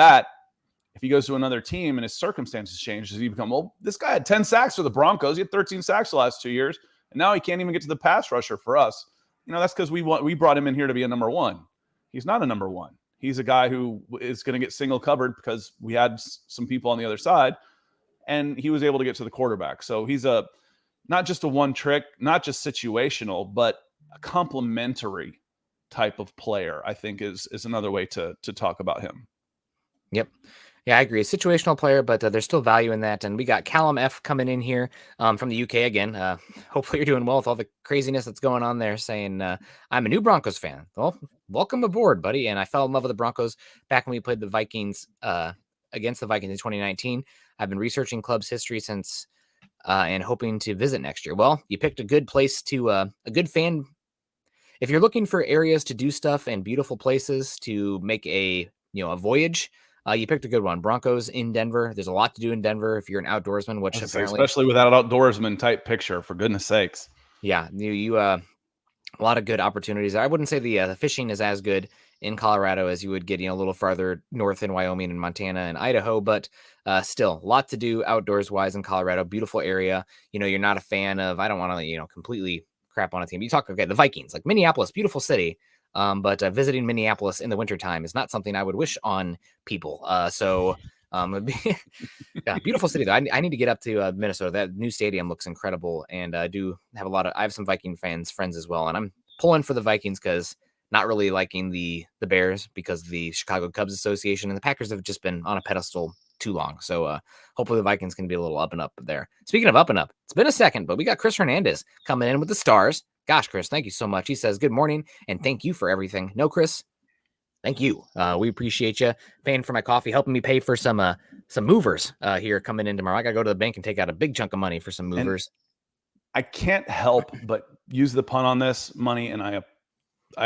he goes to another team and his circumstances change, does he become, well, this guy had 10 sacks for the Broncos. He had 13 sacks the last 2 years, and now he can't even get to the pass rusher for us. That's because we brought him in here to be a number one. He's not a number one. He's a guy who is going to get single covered because we had some people on the other side, and he was able to get to the quarterback. So he's not just a one trick, not just situational, but a complementary type of player, I think is another way to talk about him. Yep. Yeah, I agree. A situational player, but there's still value in that. And we got Callum F coming in here from the UK again. Hopefully you're doing well with all the craziness that's going on there, saying, I'm a new Broncos fan. Well, welcome aboard, buddy. And I fell in love with the Broncos back when we played the Vikings against the Vikings in 2019. I've been researching club's history since and hoping to visit next year. Well, you picked a good place to a good fan. If you're looking for areas to do stuff and beautiful places to make a voyage, you picked a good one. Broncos in Denver. There's a lot to do in Denver if you're an outdoorsman, which apparently, especially with that outdoorsman type picture, for goodness sakes. Yeah, you a lot of good opportunities. I wouldn't say the fishing is as good in Colorado as you would get, a little farther north in Wyoming and Montana and Idaho, but still a lot to do outdoors wise in Colorado. Beautiful area. You're not a fan of, I don't want to, completely crap on a team. You talk, the Vikings, like Minneapolis, beautiful city. But visiting Minneapolis in the wintertime is not something I would wish on people. It'd be beautiful city though. I need to get up to Minnesota. That new stadium looks incredible, and I have some Viking friends as well, and I'm pulling for the Vikings because not really liking the Bears because of the Chicago Cubs Association, and the Packers have just been on a pedestal too long. So hopefully the Vikings can be a little up and up there. Speaking of up and up, it's been a second, but we got Chris Hernandez coming in with the stars. Gosh, Chris, thank you so much. He says, good morning, and thank you for everything. No, Chris, thank you. We appreciate you paying for my coffee, helping me pay for some movers here coming in tomorrow. I got to go to the bank and take out a big chunk of money for some movers. And I can't help but use the pun on this, Money, and I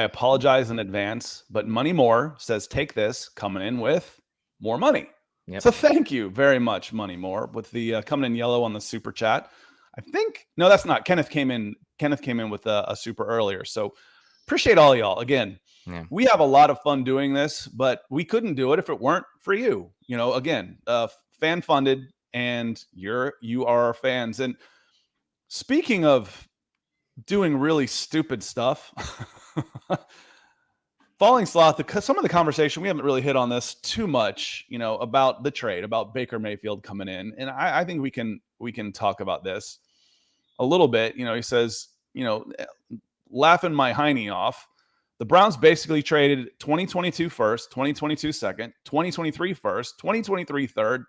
apologize in advance, but Money Moore says, take this, coming in with more money. Yep. So thank you very much, Money Moore, with the coming in yellow on the super chat. I think, no, that's not. Kenneth came in with a super earlier. So appreciate all y'all. Again, We have a lot of fun doing this, but we couldn't do it if it weren't for you. Again, fan funded, and you are our fans. And speaking of doing really stupid stuff, Falling Sloth, some of the conversation, we haven't really hit on this too much, about the trade, about Baker Mayfield coming in. And I think we can talk about this a little bit. He says, laughing my hiney off, the Browns basically traded 2022 first, 2022 second, 2023 first, 2023 third,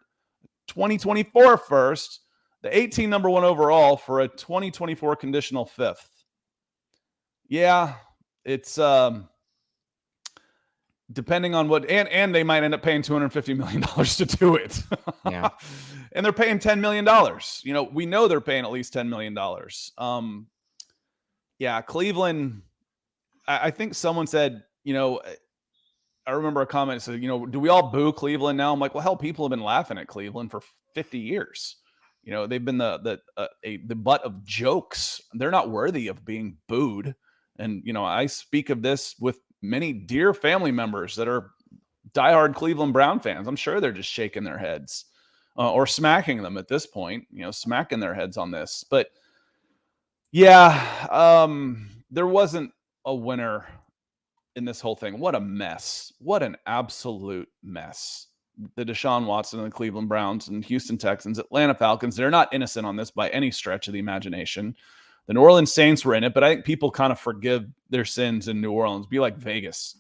2024 first, the 18 number one overall for a 2024 conditional fifth. Yeah, it's depending on what, and they might end up paying $250 million to do it. Yeah. And they're paying $10 million. We know they're paying at least $10 million. Yeah, Cleveland, I think someone said, I remember a comment that said, do we all boo Cleveland now? I'm like, well, hell, people have been laughing at Cleveland for 50 years. They've been the butt of jokes. They're not worthy of being booed. And, I speak of this with many dear family members that are diehard Cleveland Brown fans. I'm sure they're just shaking their heads or smacking them at this point, smacking their heads on this. But yeah, there wasn't a winner in this whole thing. What a mess. What an absolute mess. The Deshaun Watson and the Cleveland Browns and Houston Texans, Atlanta Falcons, they're not innocent on this by any stretch of the imagination. The New Orleans Saints were in it, but I think people kind of forgive their sins in New Orleans. Be like Vegas.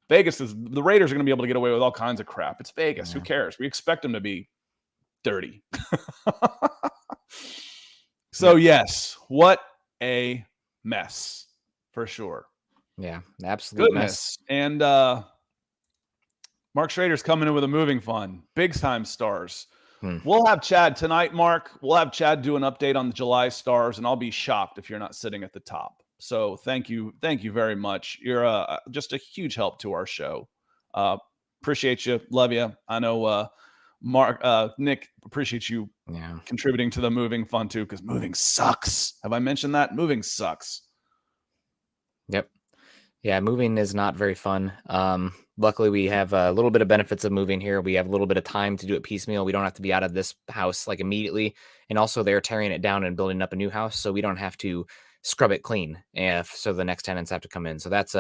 The Raiders are going to be able to get away with all kinds of crap. It's Vegas. Yeah. Who cares? We expect them to be dirty. So, yes, what a mess for sure. Yeah, absolute mess. And Mark Schrader's coming in with a moving fund. Big time stars. We'll have Chad tonight, Mark. We'll have Chad do an update on the July stars, and I'll be shocked if you're not sitting at the top. So thank you very much. You're just a huge help to our show. Appreciate you. Love you. I know Nik, appreciate you contributing to the moving fund too, because moving sucks. Have I mentioned that? Moving sucks. Yep. Yeah, moving is not very fun. Luckily, we have a little bit of benefits of moving here. We have a little bit of time to do it piecemeal. We don't have to be out of this house like immediately. And also they're tearing it down and building up a new house, so we don't have to scrub it clean so the next tenants have to come in. So that's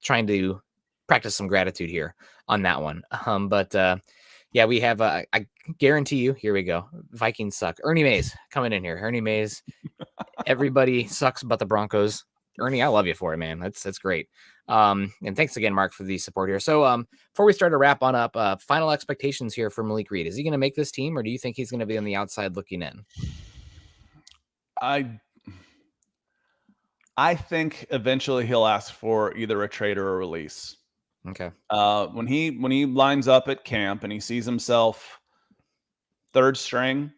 trying to practice some gratitude here on that one. Yeah, we have I guarantee you, here we go. Vikings suck. Ernie Mays coming in here. Ernie Mays. Everybody sucks but the Broncos. Ernie, I love you for it, man. That's great. And thanks again, Mark, for the support here. So before we start to wrap on up, final expectations here for Malik Reed. Is he going to make this team, or do you think he's going to be on the outside looking in? I think eventually he'll ask for either a trade or a release. Okay. When he lines up at camp and he sees himself third string,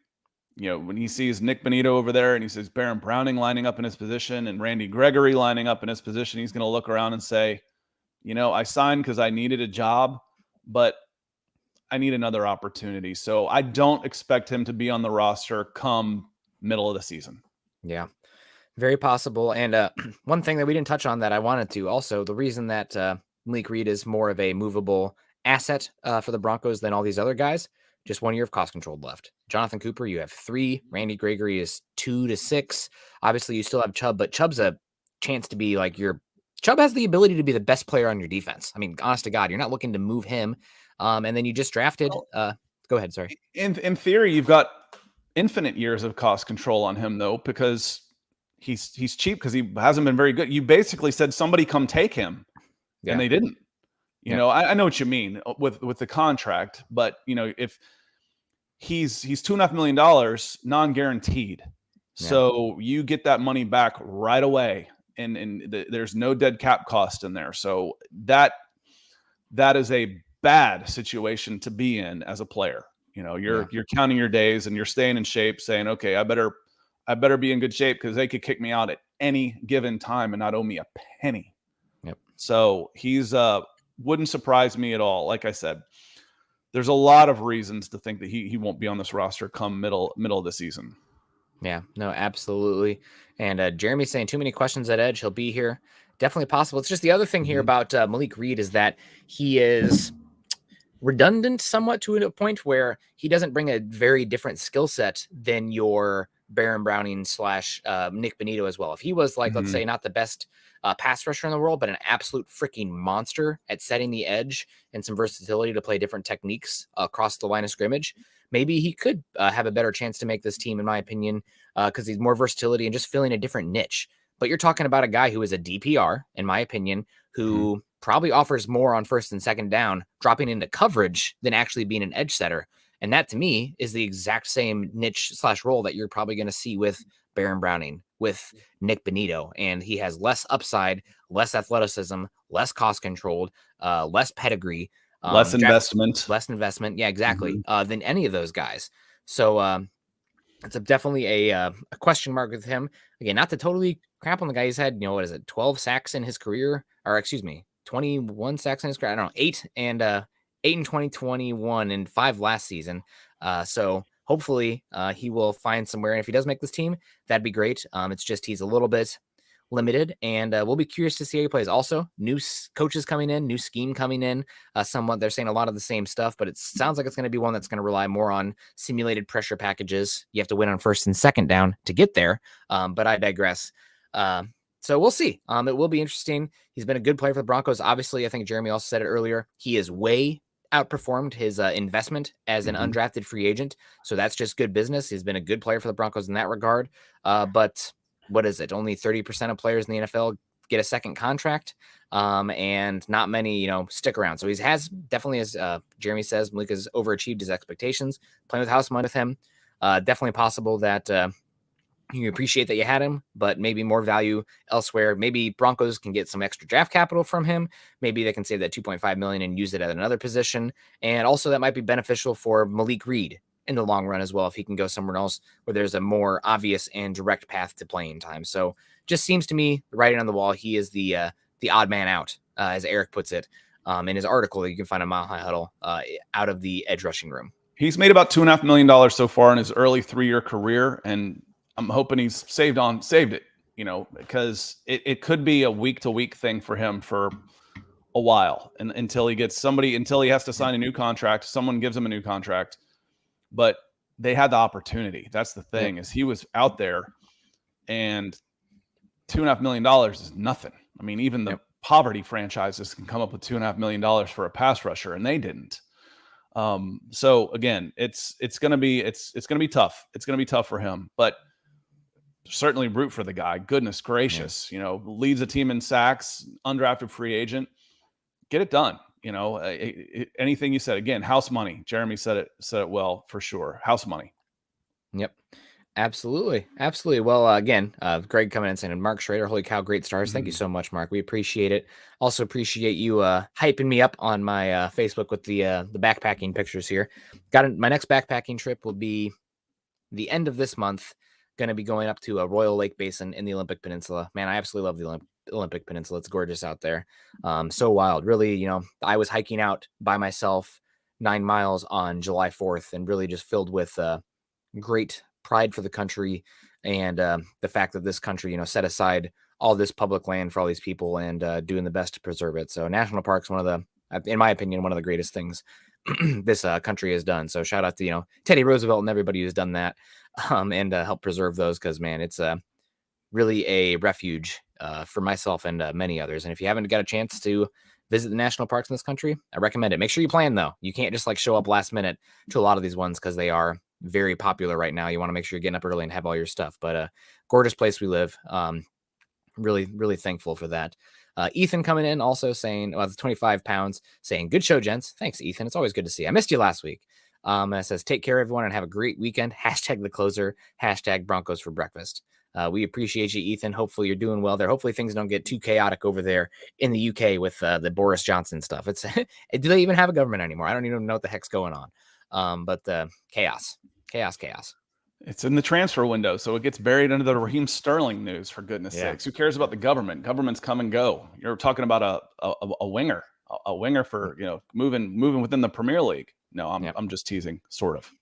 when he sees Nik Bonitto over there and he sees Baron Browning lining up in his position and Randy Gregory lining up in his position, he's going to look around and say, I signed because I needed a job, but I need another opportunity. So I don't expect him to be on the roster come middle of the season. Yeah, very possible. And one thing that we didn't touch on that I wanted to also, the reason that Malik Reed is more of a movable asset for the Broncos than all these other guys, just 1 year of cost controlled left. Jonathon Cooper, you have 3. Randy Gregory is 2 to 6. Obviously, you still have Chubb, but Chubb's a chance to be like Chubb has the ability to be the best player on your defense. I mean, honest to God, you're not looking to move him. And then you just drafted. Go ahead. Sorry. In theory, you've got infinite years of cost control on him, though, because he's cheap because he hasn't been very good. You basically said somebody come take him, and they didn't. I know what you mean with the contract, but if he's $2.5 million non-guaranteed, so you get that money back right away, and there's no dead cap cost in there. So that is a bad situation to be in as a player. You're counting your days and you're staying in shape, saying, okay, I better be in good shape because they could kick me out at any given time and not owe me a penny. Yep. So he's wouldn't surprise me at all. Like I said, there's a lot of reasons to think that he won't be on this roster come middle of the season. Yeah, no, absolutely. And Jeremy's saying too many questions at edge. He'll be here. Definitely possible. It's just the other thing here about Malik Reed is that he is redundant somewhat to a point where he doesn't bring a very different skill set than your Baron Browning / Nik Bonitto as well. If he was like, let's say, not the best pass rusher in the world, but an absolute freaking monster at setting the edge and some versatility to play different techniques across the line of scrimmage, maybe he could have a better chance to make this team, in my opinion, because he's more versatility and just filling a different niche. But you're talking about a guy who is a DPR, in my opinion, who probably offers more on first and second down, dropping into coverage than actually being an edge setter. And that, to me, is the exact same niche / role that you're probably going to see with Baron Browning with Nik Bonitto, and he has less upside, less athleticism, less cost controlled, less pedigree, less investment. Less investment. Yeah, exactly. Than any of those guys. So it's definitely a question mark with him. Again, not to totally crap on the guy. He's had, 12 sacks in his career, or excuse me, 21 sacks in his career. I don't know, 8 in 2021 and 5 last season. So hopefully he will find somewhere. And if he does make this team, that'd be great. It's just he's a little bit limited, and we'll be curious to see how he plays. Also, new coaches coming in, new scheme coming in. Somewhat, they're saying a lot of the same stuff, but it sounds like it's going to be one that's going to rely more on simulated pressure packages. You have to win on first and second down to get there, but I digress. So we'll see. It will be interesting. He's been a good player for the Broncos. Obviously, I think Jeremy also said it earlier. He is way outperformed his investment as an undrafted free agent, so that's just good business. He's been a good player for the Broncos in that regard, but what is it? Only 30% of players in the NFL get a second contract, and not many, stick around. So he has definitely, as Jeremy says, Malik has overachieved his expectations. Playing with house money with him, definitely possible that you appreciate that you had him, but maybe more value elsewhere. Maybe Broncos can get some extra draft capital from him. Maybe they can save that $2.5 million and use it at another position. And also that might be beneficial for Malik Reed in the long run as well, if he can go somewhere else where there's a more obvious and direct path to playing time. So just seems to me, writing on the wall, he is the odd man out, as Erick puts it in his article that you can find on Mile High Huddle, out of the edge rushing room. He's made about $2.5 million so far in his early 3-year career, and I'm hoping he's saved it, because it could be a week-to-week thing for him for a while, and until he has to sign a new contract. Someone gives him a new contract. But they had the opportunity. That's the thing, is he was out there, and $2.5 million is nothing. I mean, even the poverty franchises can come up with $2.5 million for a pass rusher, and they didn't. So again, it's going to be tough. It's going to be tough for him, but certainly root for the guy. Goodness gracious, leads a team in sacks, undrafted free agent. Get it done. Anything you said, again, house money. Jeremy said it well, for sure. House money. Yep. Absolutely. Well, again, Greg coming in saying, Mark Schrader, holy cow, great stars. Thank you so much, Mark. We appreciate it. Also appreciate you hyping me up on my Facebook with the backpacking pictures here. My next backpacking trip will be the end of this month. Going to be going up to a Royal Lake Basin in the Olympic Peninsula. Man, I absolutely love the Olympic Peninsula. It's gorgeous out there. So wild. Really, I was hiking out by myself 9 miles on July 4th and really just filled with great pride for the country and the fact that this country, set aside all this public land for all these people and doing the best to preserve it. So national parks, in my opinion, one of the greatest things this country has done. So shout out to, Teddy Roosevelt and everybody who's done that and help preserve those, because, man, it's really a refuge for myself and many others. And if you haven't got a chance to visit the national parks in this country, I recommend it. Make sure you plan, though. You can't just show up last minute to a lot of these ones because they are very popular right now. You want to make sure you're getting up early and have all your stuff. But gorgeous place we live. Really, really thankful for that. Ethan coming in also saying, 25 pounds, saying, good show, gents. Thanks, Ethan. It's always good to see. I missed you last week. And it says, take care, everyone, and have a great weekend. # the closer. # Broncos for breakfast. We appreciate you, Ethan. Hopefully you're doing well there. Hopefully things don't get too chaotic over there in the UK with the Boris Johnson stuff. Do they even have a government anymore? I don't even know what the heck's going on. But chaos. It's in the transfer window, so it gets buried under the Raheem Sterling news, for goodness sakes. Who cares about the government? Governments come and go. You're talking about a winger for, moving within the Premier League. No, I'm just teasing, sort of.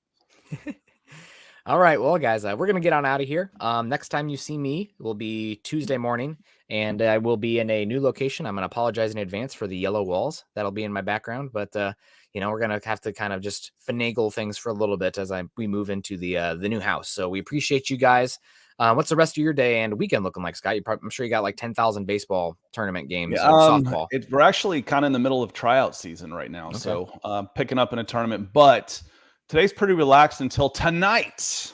All right, well, guys, we're going to get on out of here. Next time you see me will be Tuesday morning, and I will be in a new location. I'm going to apologize in advance for the yellow walls. That'll be in my background, but we're going to have to kind of just finagle things for a little bit as we move into the new house. So we appreciate you guys. What's the rest of your day and weekend looking like, Scott? I'm sure you got 10,000 baseball tournament games. Softball. We're actually kind of in the middle of tryout season right now. Okay. So picking up in a tournament, but today's pretty relaxed until tonight.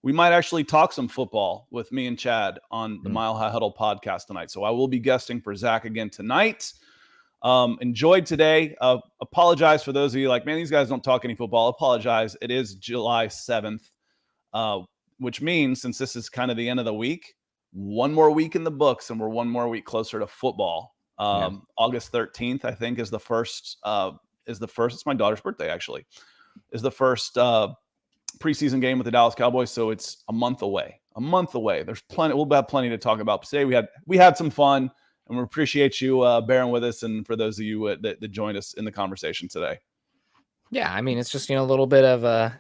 We might actually talk some football with me and Chad on the Mile High Huddle podcast tonight. So I will be guesting for Zach again tonight. Enjoyed today. Apologize for those of you man, these guys don't talk any football. Apologize. It is July 7th. which means since this is kind of the end of the week, one more week in the books, and we're one more week closer to football. August 13th, I think, is the first. It's my daughter's birthday, actually. Is the first preseason game with the Dallas Cowboys, so it's a month away. There's plenty. We'll have plenty to talk about. Today we had some fun, and we appreciate you bearing with us, and for those of you that joined us in the conversation today. Yeah, I mean, it's just, a little bit of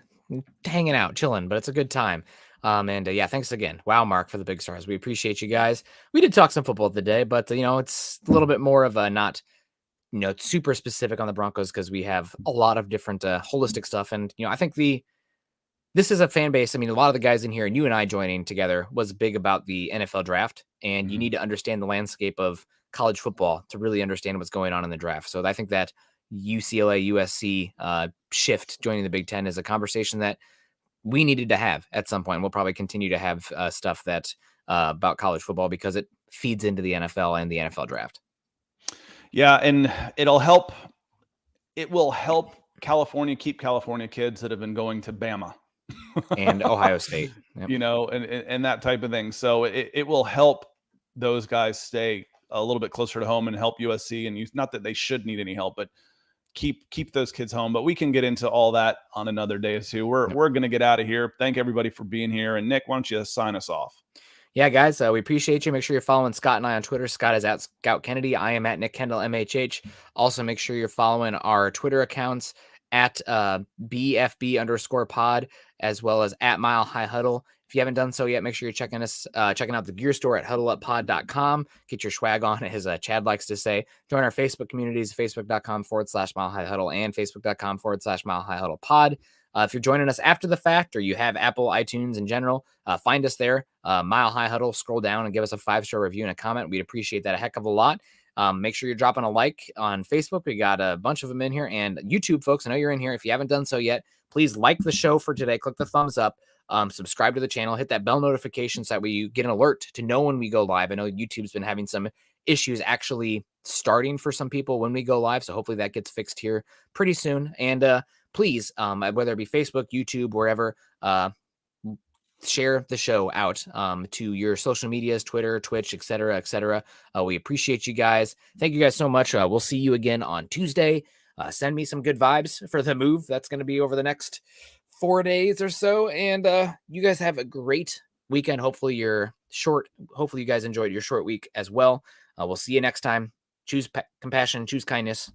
hanging out, chilling, but it's a good time. Yeah, thanks again. Wow, Mark, for the big stars. We appreciate you guys. We did talk some football today, but it's a little bit more of a not super specific on the Broncos, because we have a lot of different holistic stuff. And I think this is a fan base. I mean, a lot of the guys in here and you and I joining together was big about the NFL draft, and you need to understand the landscape of college football to really understand what's going on in the draft. So I think that UCLA, USC shift joining the Big Ten is a conversation that we needed to have at some point. We'll probably continue to have stuff that about college football, because it feeds into the NFL and the NFL draft. Yeah, and it'll help. It will help California keep California kids that have been going to Bama and Ohio State, and that type of thing. So it will help those guys stay a little bit closer to home and help USC. And not that they should need any help, but keep those kids home. But we can get into all that on another day too. We're going to get out of here. Thank everybody for being here. And Nick, why don't you sign us off? Yeah, guys, we appreciate you. Make sure you're following Scott and I on Twitter. Scott is at Scout Kennedy. I am at Nick Kendell, MHH. Also, make sure you're following our Twitter accounts at BFB_pod, as well as at Mile High Huddle. If you haven't done so yet, make sure you're checking out the gear store at huddleuppod.com. Get your swag on, as Chad likes to say. Join our Facebook communities, facebook.com/Mile High Huddle and facebook.com/Mile High Huddle pod. If you're joining us after the fact, or you have Apple, iTunes in general, find us there, Mile High Huddle, scroll down and give us a 5-star review and a comment. We'd appreciate that a heck of a lot. Make sure you're dropping a like on Facebook. We got a bunch of them in here. And YouTube, folks, I know you're in here. If you haven't done so yet, please like the show for today. Click the thumbs up. Subscribe to the channel. Hit that bell notification so that way you get an alert to know when we go live. I know YouTube's been having some issues actually starting for some people when we go live, so hopefully that gets fixed here pretty soon. And please, whether it be Facebook, YouTube, wherever, share the show out to your social medias, Twitter, Twitch, etc., etc. We appreciate you guys. Thank you guys so much. We'll see you again on Tuesday. Send me some good vibes for the move. That's going to be over the next 4 days or so. And you guys have a great weekend. Hopefully you guys enjoyed your short week as well. We'll see you next time. Choose compassion, choose kindness.